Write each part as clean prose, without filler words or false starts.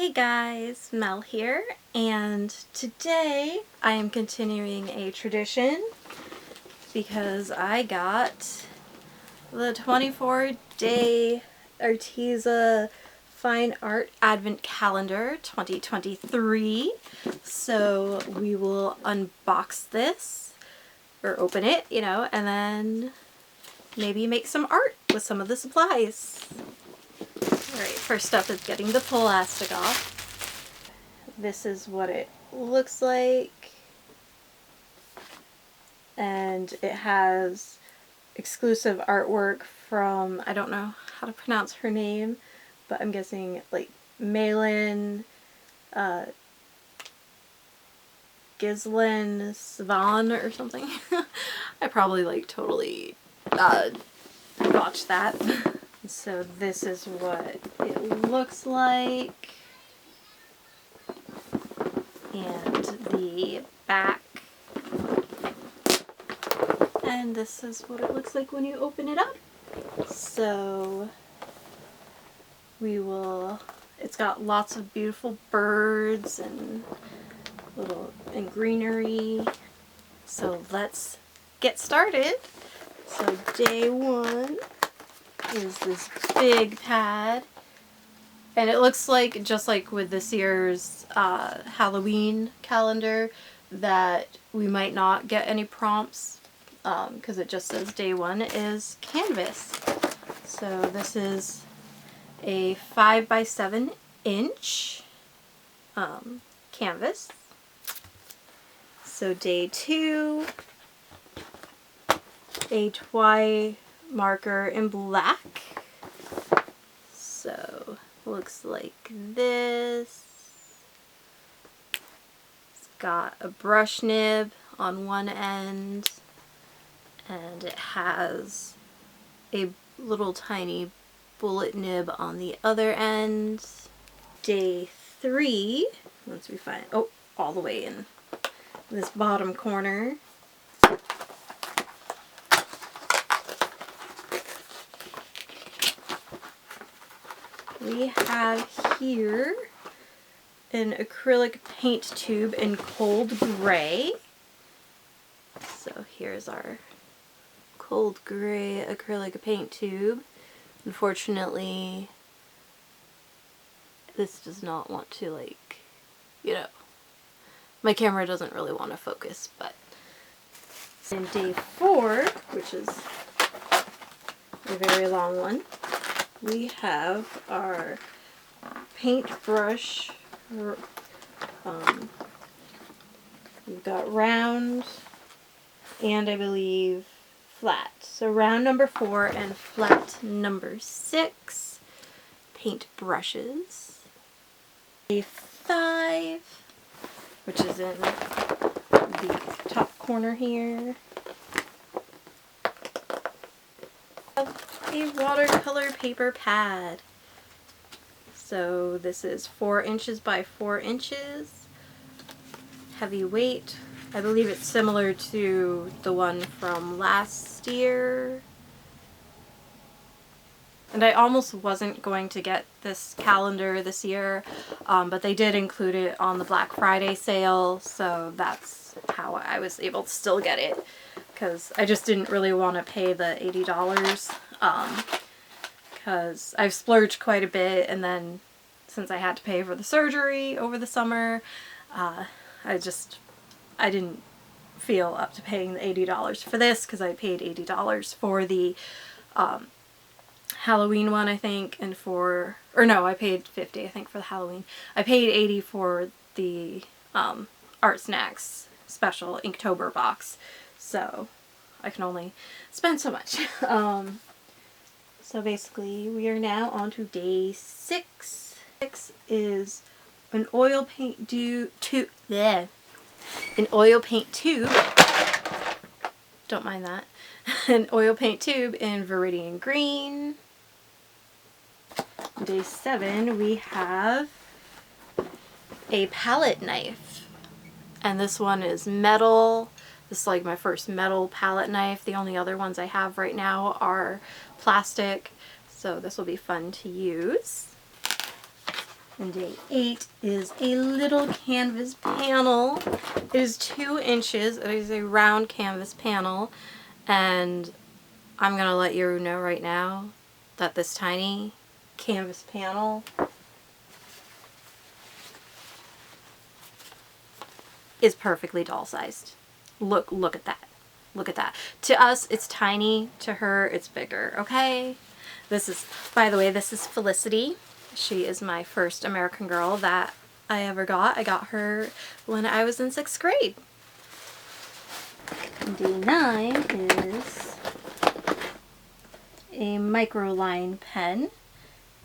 Hey guys, Mel here, and today I am continuing a tradition because I got the 24-day Arteza Fine Art Advent Calendar 2023. So we will unbox this, or open it, and then maybe make some art with some of the supplies. Alright, first up is getting the plastic off. This is what it looks like. And it has exclusive artwork from, I don't know how to pronounce her name, but I'm guessing like Malin Ghislaine Svan or something. I probably totally botched that. So this is what it looks like, and the back, and this is what it looks like when you open it up. So it's got lots of beautiful birds and greenery. So let's get started. So day one is this big pad, and it looks like, just like with this year's Halloween calendar, that we might not get any prompts because it just says day one is canvas. So this is a 5 by 7 inch canvas. So day two, a Twi marker in black. So looks like this. It's got a brush nib on one end, and it has a little tiny bullet nib on the other end. Day three, once we find, all the way in this bottom corner, we have here an acrylic paint tube in cold gray. So here's our cold gray acrylic paint tube. Unfortunately, this does not want to, my camera doesn't really want to focus, but in day four, which is a very long one, we have our paintbrush. We've got round and I believe flat. So round number 4 and flat number 6 paint brushes. Day 5, which is in the top corner here, a watercolor paper pad. So this is 4 inches by 4 inches, heavy weight. I believe it's similar to the one from last year. And I almost wasn't going to get this calendar this year, but they did include it on the Black Friday sale, so that's how I was able to still get it, because I just didn't really want to pay the $80, because I've splurged quite a bit, and then since I had to pay for the surgery over the summer, I didn't feel up to paying the $80 for this, because I paid $80 for the Halloween one, I think, and I paid $50, I think, for the Halloween. I paid $80 for the Art Snacks special Inktober box, so I can only spend so much. So basically, we are now on to day 6. 6 is an oil paint tube. An oil paint tube. Don't mind that. An oil paint tube in Viridian Green. Day 7, we have a palette knife, and this one is metal. This is like my first metal palette knife. The only other ones I have right now are plastic, so this will be fun to use. And day 8 is a little canvas panel. It is 2 inches. It is a round canvas panel. And I'm going to let you know right now that this tiny canvas panel is perfectly doll sized. Look at that. Look at that. To us, it's tiny. To her, it's bigger. Okay? This is, by the way, this is Felicity. She is my first American Girl that I ever got. I got her when I was in 6th grade. And day 9 is a microline pen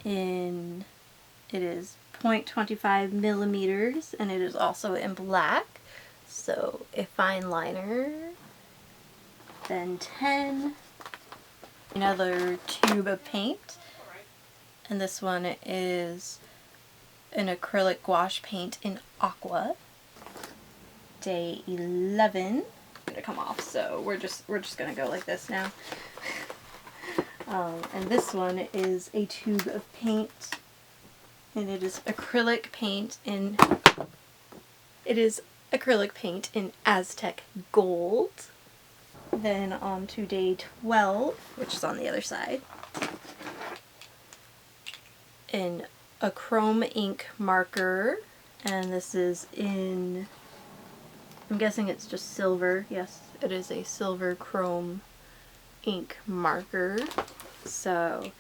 it is 0.25 millimeters, and it is also in black. So a fine liner. Then 10, another tube of paint, and this one is an acrylic gouache paint in aqua. Day 11, gonna come off, so we're just gonna go like this now. And this one is a tube of paint, and it is acrylic paint in Aztec gold. Then on to day 12, which is on the other side, in a chrome ink marker, and this is in, I'm guessing it's just silver. Yes, it is a silver chrome ink marker. So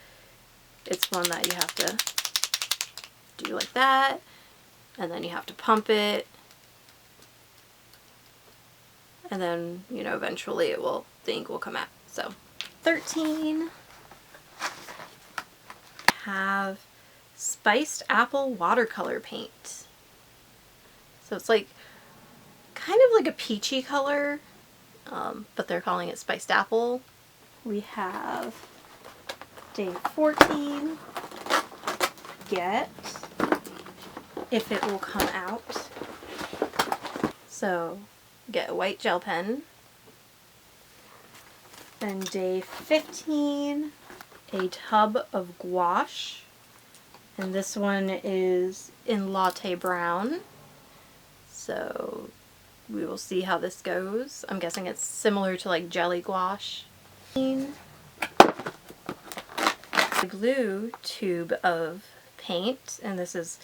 it's one that you have to do like that, and then you have to pump it, and then, you know, eventually the ink will come out. So 13, have spiced apple watercolor paint. So it's like kind of like a peachy color, but they're calling it spiced apple. We have day 14, get if it will come out. So get a white gel pen. Then day 15, a tub of gouache, and this one is in latte brown. So we will see how this goes. I'm guessing it's similar to like jelly gouache. A blue tube of paint, and this is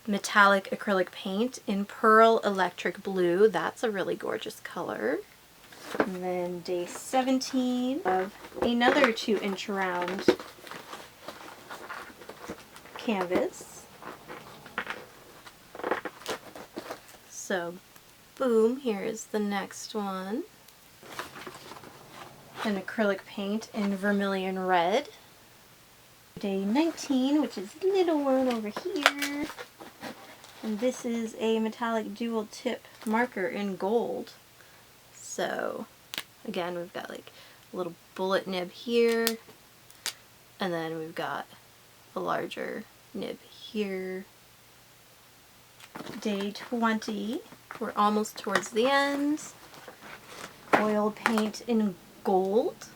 metallic acrylic paint in Pearl Electric Blue. That's a really gorgeous color. And then day 17 of another 2-inch round canvas. So boom, here is the next one. An acrylic paint in Vermilion Red. Day 19, which is the little one over here. And this is a metallic dual tip marker in gold. So again, we've got like a little bullet nib here, and then we've got a larger nib here. Day 20, we're almost towards the end. Oil paint in gold.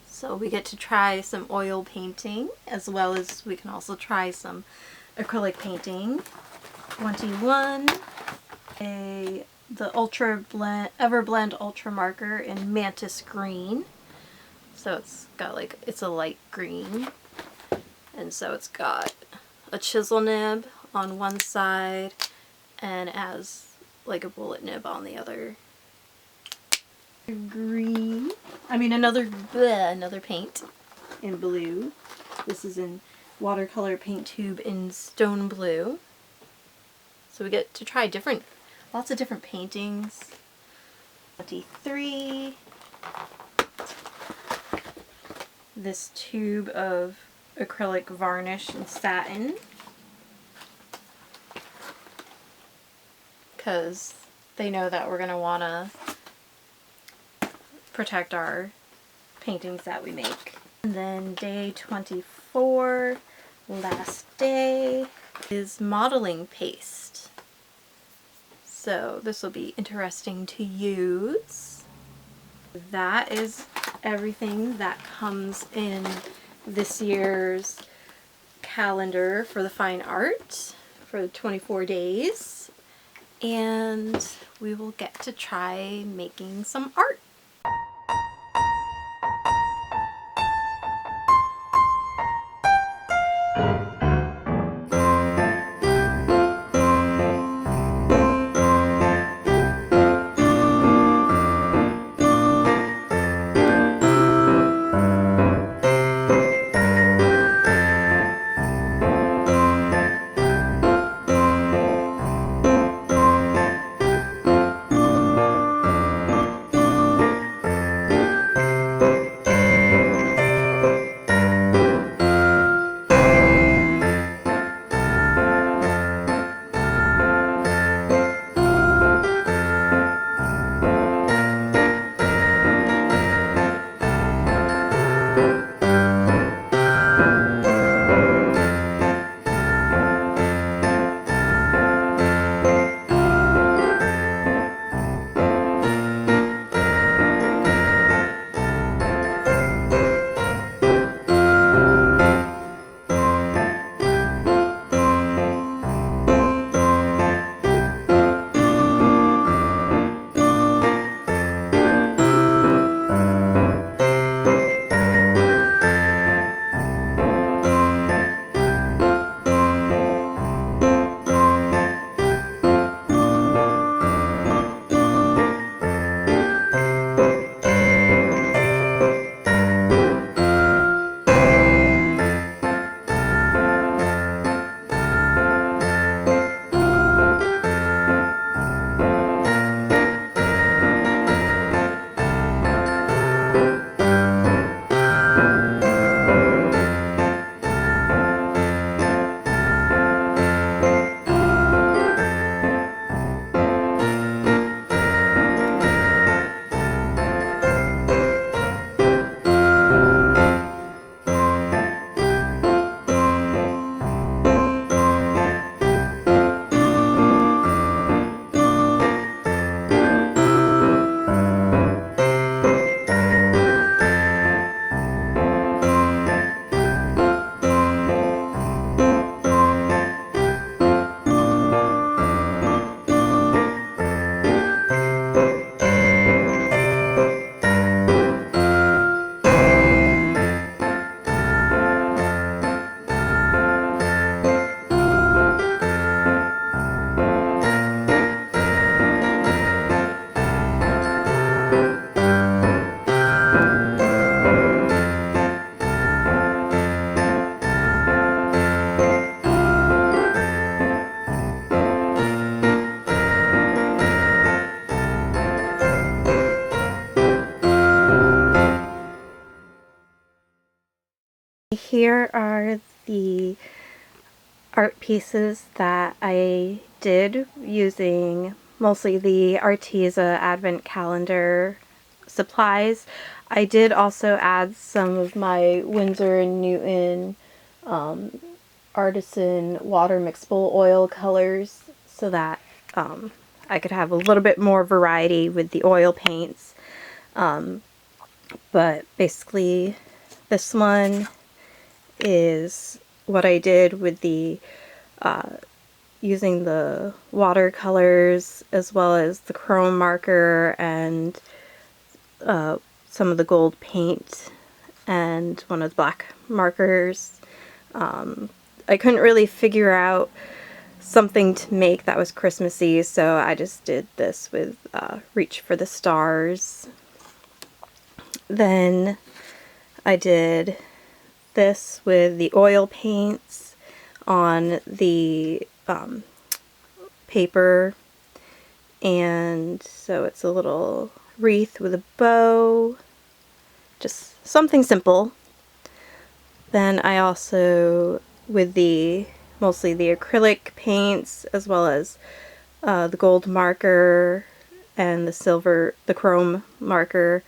So we get to try some oil painting, as well as we can also try some acrylic painting. 21, the Everblend Ultra marker in Mantis Green. So it's got like, it's a light green. And so it's got a chisel nib on one side and it has like a bullet nib on the other. Green. Another paint in blue. This is in watercolor paint tube in Stone Blue. So we get to try lots of different paintings. 23. This tube of acrylic varnish and satin. Because they know that we're going to want to protect our paintings that we make. And then day 24, last day, is modeling paste. So this will be interesting to use. That is everything that comes in this year's calendar for the fine art for the 24 days, and we will get to try making some art. Here are the art pieces that I did using mostly the Arteza Advent Calendar supplies. I did also add some of my Winsor & Newton Artisan water mixable oil colors so that I could have a little bit more variety with the oil paints. But basically this one is what I did with the using the watercolors as well as the chrome marker and some of the gold paint and one of the black markers. I couldn't really figure out something to make that was Christmassy, so I just did this with Reach for the Stars. Then I did this with the oil paints on the paper, and so it's a little wreath with a bow, just something simple. Then I also, with the mostly the acrylic paints as well as the gold marker and the chrome marker,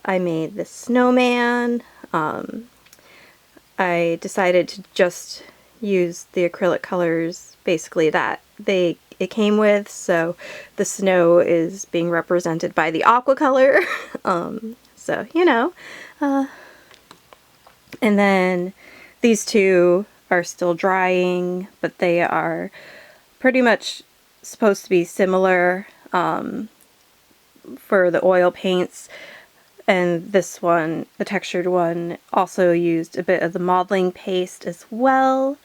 I made this snowman. I decided to just use the acrylic colors basically that it came with, so the snow is being represented by the aqua color. So, you know. And then these two are still drying, but they are pretty much supposed to be similar for the oil paints. And this one, the textured one, also used a bit of the modeling paste as well.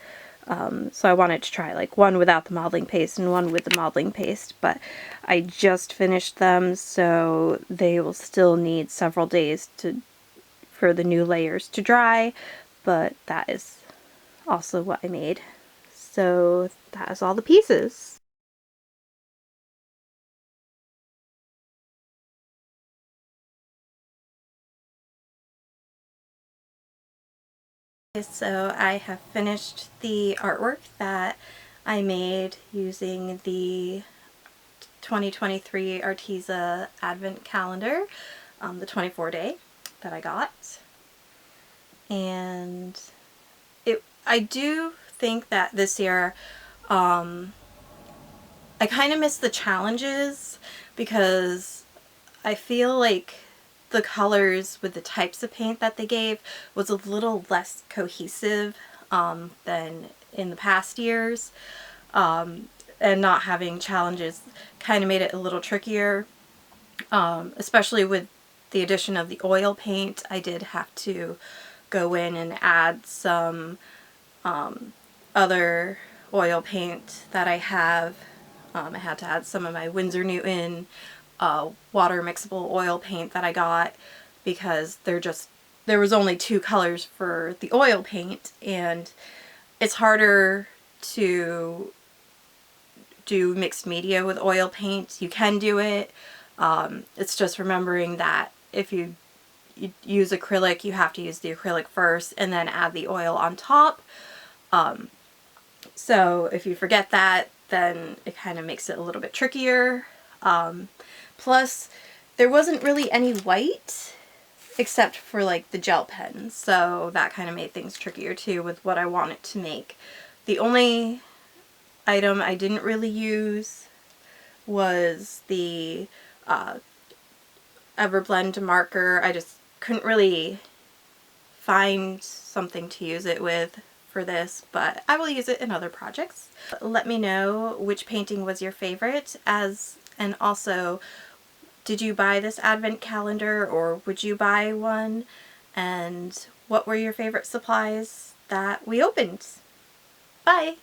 So I wanted to try like one without the modeling paste and one with the modeling paste, but I just finished them, so they will still need several days for the new layers to dry, but that is also what I made. So that is all the pieces. So I have finished the artwork that I made using the 2023 Arteza Advent Calendar, the 24-day that I got. And I do think that this year I kind of missed the challenges because I feel like the colors with the types of paint that they gave was a little less cohesive than in the past years, and not having challenges kind of made it a little trickier, especially with the addition of the oil paint. I did have to go in and add some other oil paint that I have. I had to add some of my Winsor Newton water mixable oil paint that I got because there was only 2 colors for the oil paint, and it's harder to do mixed media with oil paint. You can do it. It's just remembering that if you use acrylic, you have to use the acrylic first and then add the oil on top. So if you forget that, then it kind of makes it a little bit trickier. Plus, there wasn't really any white except for like the gel pen, so that kind of made things trickier too with what I wanted to make. The only item I didn't really use was the Everblend marker. I just couldn't really find something to use it with for this, but I will use it in other projects. Let me know which painting was your favorite, and also, did you buy this advent calendar or would you buy one? And what were your favorite supplies that we opened? Bye!